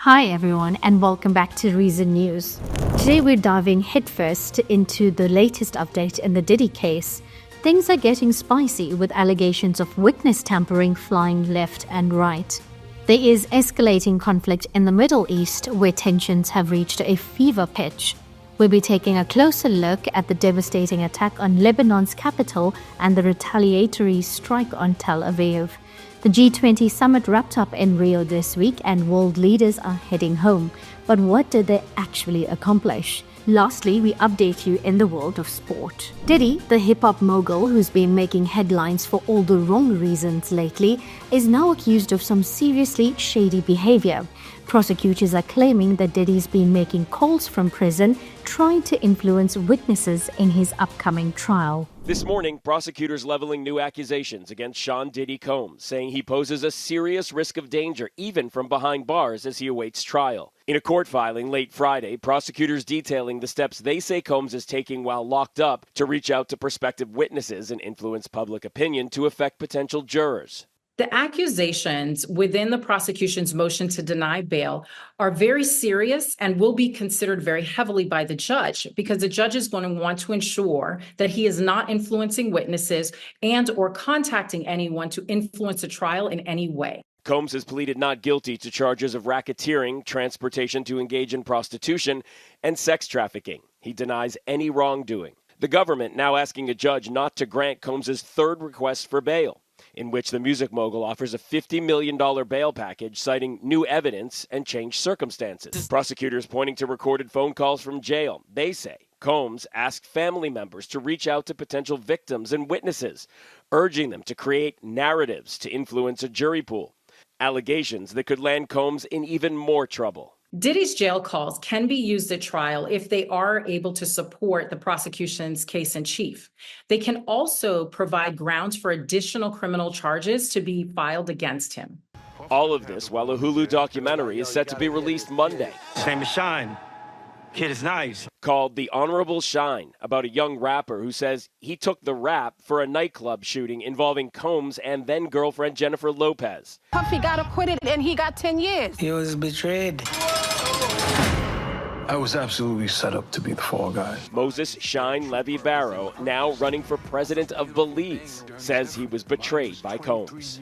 Hi everyone and welcome back to Reason News. Today we're diving headfirst into the latest update in the Diddy case. Things are getting spicy with allegations of witness tampering flying left and right. There is escalating conflict in the Middle East where tensions have reached a fever pitch. We'll be taking a closer look at the devastating attack on Lebanon's capital and the retaliatory strike on Tel Aviv. The G20 summit wrapped up in Rio this week and world leaders are heading home. But what did they actually accomplish? Lastly, we update you in the world of sport. Diddy, the hip-hop mogul who's been making headlines for all the wrong reasons lately, is now accused of some seriously shady behavior. Prosecutors are claiming that Diddy's been making calls from prison, trying to influence witnesses in his upcoming trial. This morning, prosecutors leveling new accusations against Sean Diddy Combs, saying he poses a serious risk of danger even from behind bars as he awaits trial. In a court filing late Friday, prosecutors detailing the steps they say Combs is taking while locked up to reach out to prospective witnesses and influence public opinion to affect potential jurors. The accusations within the prosecution's motion to deny bail are very serious and will be considered very heavily by the judge because the judge is going to want to ensure that he is not influencing witnesses and or contacting anyone to influence a trial in any way. Combs has pleaded not guilty to charges of racketeering, transportation to engage in prostitution, and sex trafficking. He denies any wrongdoing. The government now asking a judge not to grant Combs' third request for bail, in which the music mogul offers a $50 million bail package citing new evidence and changed circumstances. Prosecutors pointing to recorded phone calls from jail. They say Combs asked family members to reach out to potential victims and witnesses, urging them to create narratives to influence a jury pool. Allegations that could land Combs in even more trouble. Diddy's jail calls can be used at trial if they are able to support the prosecution's case in chief. They can also provide grounds for additional criminal charges to be filed against him. All of this while a Hulu documentary is set to be released Monday. His name is Shine. Kid is nice. Called The Honorable Shine, about a young rapper who says he took the rap for a nightclub shooting involving Combs and then-girlfriend Jennifer Lopez. Puffy got acquitted and he got 10 years. He was betrayed. I was absolutely set up to be the fall guy. Moses Shine Levy Barrow, now running for president of Belize, says he was betrayed by Combs.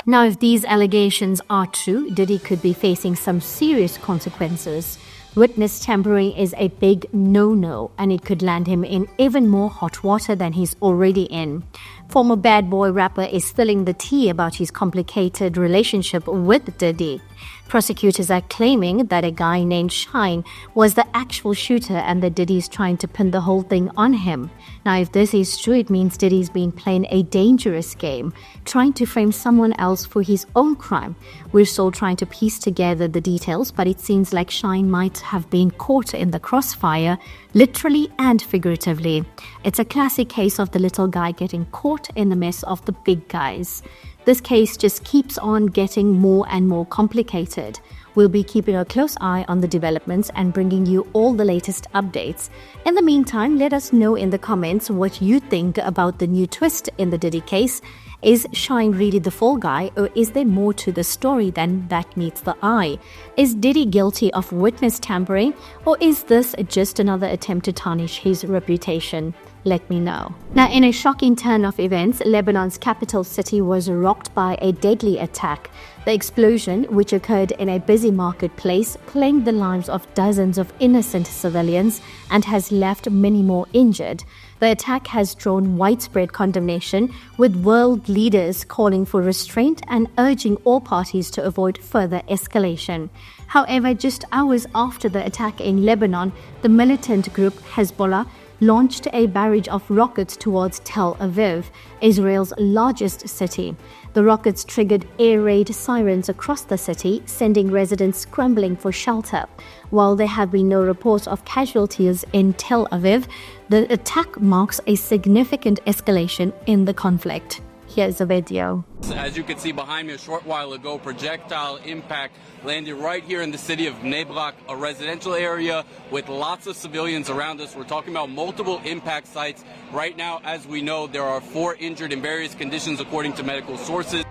Now, if these allegations are true, Diddy could be facing some serious consequences. Witness tampering is a big no-no, and it could land him in even more hot water than he's already in. Former bad boy rapper is spilling the tea about his complicated relationship with Diddy. Prosecutors are claiming that a guy named Shine was the actual shooter and that Diddy's trying to pin the whole thing on him. Now, if this is true, it means Diddy's been playing a dangerous game, trying to frame someone else for his own crime. We're still trying to piece together the details, but it seems like Shine might have been caught in the crossfire, literally and figuratively. It's a classic case of the little guy getting caught in the mess of the big guys. This case just keeps on getting more and more complicated. We'll be keeping a close eye on the developments and bringing you all the latest updates. In the meantime, let us know in the comments what you think about the new twist in the Diddy case. Is Shine really the fall guy, or is there more to the story than that meets the eye? Is Diddy guilty of witness tampering, or is this just another attempt to tarnish his reputation? Let me know. Now, in a shocking turn of events, Lebanon's capital city was rocked by a deadly attack. The explosion, which occurred in a busy marketplace, claimed the lives of dozens of innocent civilians and has left many more injured. The attack has drawn widespread condemnation, with world leaders calling for restraint and urging all parties to avoid further escalation. However, just hours after the attack in Lebanon, the militant group Hezbollah launched a barrage of rockets towards Tel Aviv, Israel's largest city. The rockets triggered air raid sirens across the city, sending residents scrambling for shelter. While there have been no reports of casualties in Tel Aviv, the attack marks a significant escalation in the conflict. Here's a video. As you can see behind me, a short while ago, projectile impact landed right here in the city of Bnei Brak, a residential area with lots of civilians around us. We're talking about multiple impact sites. Right now, as we know, there are 4 injured in various conditions according to medical sources.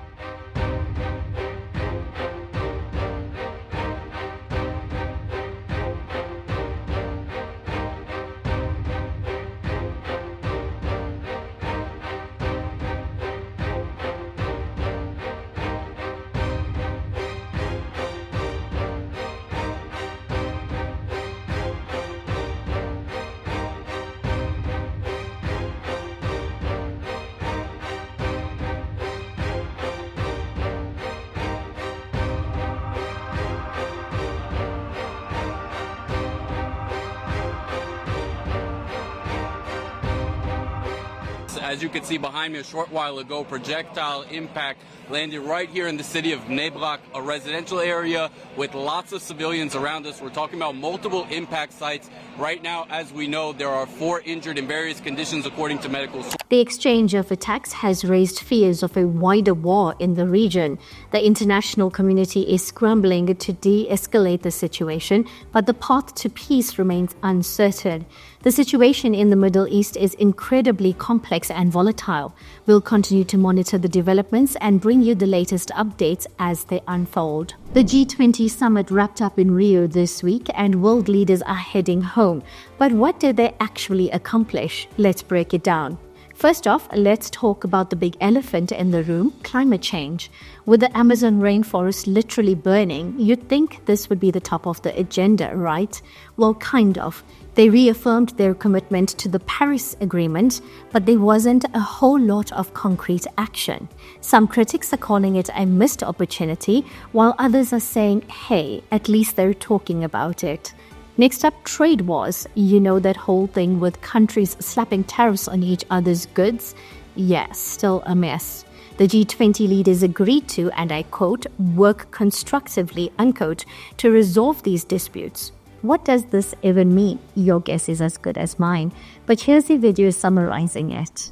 As you can see behind me, a short while ago, projectile impact landed right here in the city of Bnei, a residential area with lots of civilians around us. We're talking about multiple impact sites. Right now, as we know, there are 4 injured in various conditions, according to medical sources. The exchange of attacks has raised fears of a wider war in the region. The international community is scrambling to de-escalate the situation, but the path to peace remains uncertain. The situation in the Middle East is incredibly complex and volatile. We'll continue to monitor the developments and bring you the latest updates as they unfold. The G20 summit wrapped up in Rio this week and world leaders are heading home. But what did they actually accomplish? Let's break it down. First off, let's talk about the big elephant in the room, climate change. With the Amazon rainforest literally burning, you'd think this would be the top of the agenda, right? Well, kind of. They reaffirmed their commitment to the Paris Agreement, but there wasn't a whole lot of concrete action. Some critics are calling it a missed opportunity, while others are saying, hey, at least they're talking about it. Next up, trade wars. You know that whole thing with countries slapping tariffs on each other's goods? Yes, still a mess. The G20 leaders agreed to, and I quote, work constructively, unquote, to resolve these disputes. What does this even mean? Your guess is as good as mine. But here's a video summarizing it.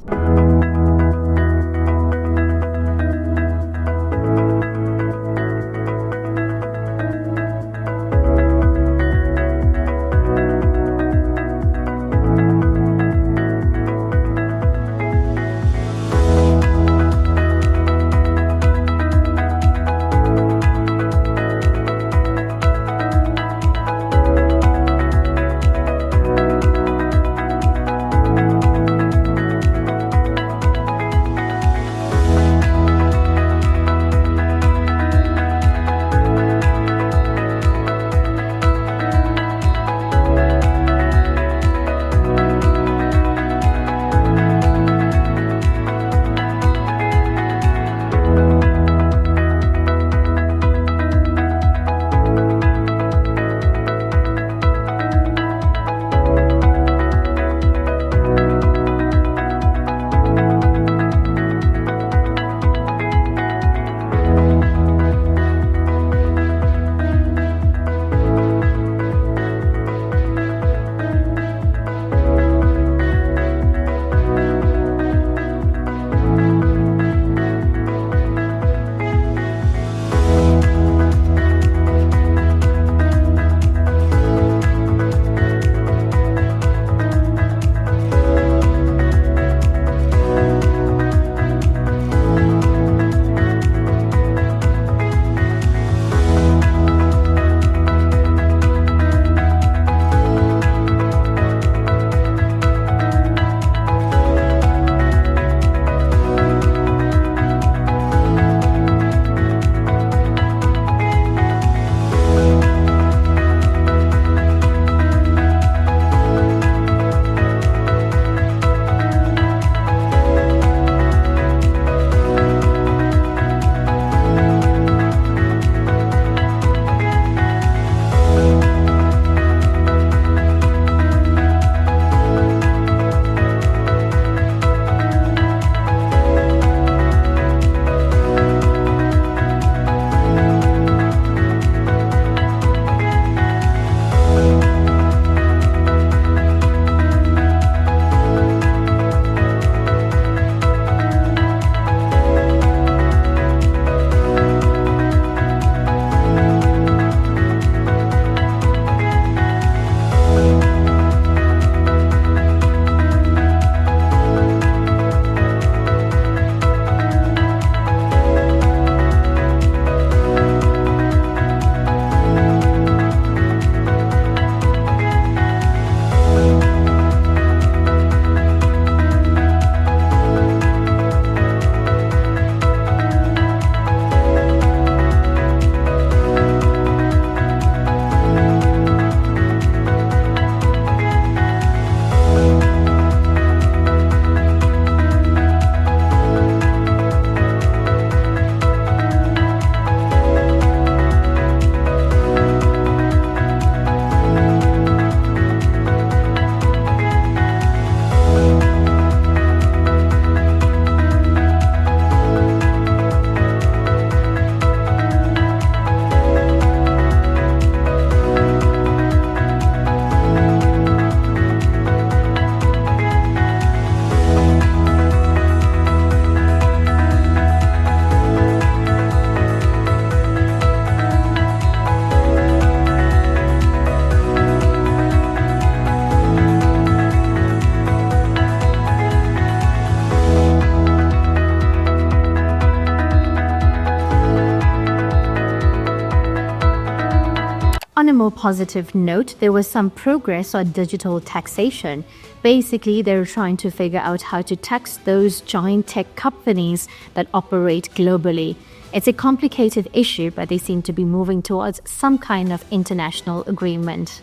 On a more positive note, there was some progress on digital taxation. Basically, they're trying to figure out how to tax those giant tech companies that operate globally. It's a complicated issue, but they seem to be moving towards some kind of international agreement.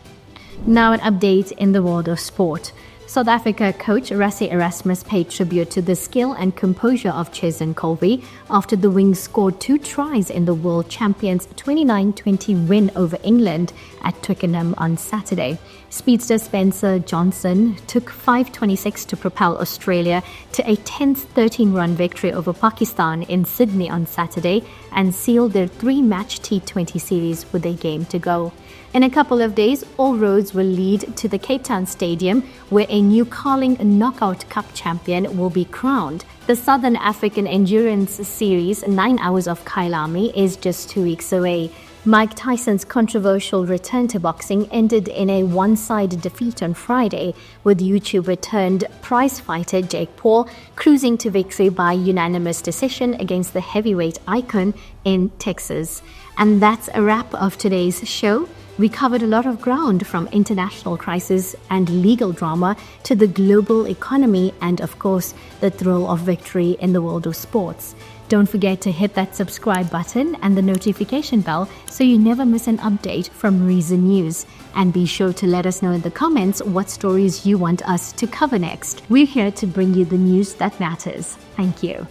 Now an update in the world of sport. South Africa coach Rassie Erasmus paid tribute to the skill and composure of Cheslin Kolbe after the Wings scored 2 tries in the World Champions 29-20 win over England at Twickenham on Saturday. Speedster Spencer Johnson took 5:26 to propel Australia to a 10th 13-run victory over Pakistan in Sydney on Saturday and sealed their 3-match T20 series with a game to go. In a couple of days, all roads will lead to the Cape Town Stadium, where a new Carling Knockout Cup champion will be crowned. The Southern African Endurance Series 9 Hours of Kyalami is just 2 weeks away. Mike Tyson's controversial return to boxing ended in a one-sided defeat on Friday, with YouTube-turned prize fighter Jake Paul cruising to victory by unanimous decision against the heavyweight icon in Texas. And that's a wrap of today's show. We covered a lot of ground, from international crisis and legal drama to the global economy and, of course, the thrill of victory in the world of sports. Don't forget to hit that subscribe button and the notification bell so you never miss an update from Reason News. And be sure to let us know in the comments what stories you want us to cover next. We're here to bring you the news that matters. Thank you.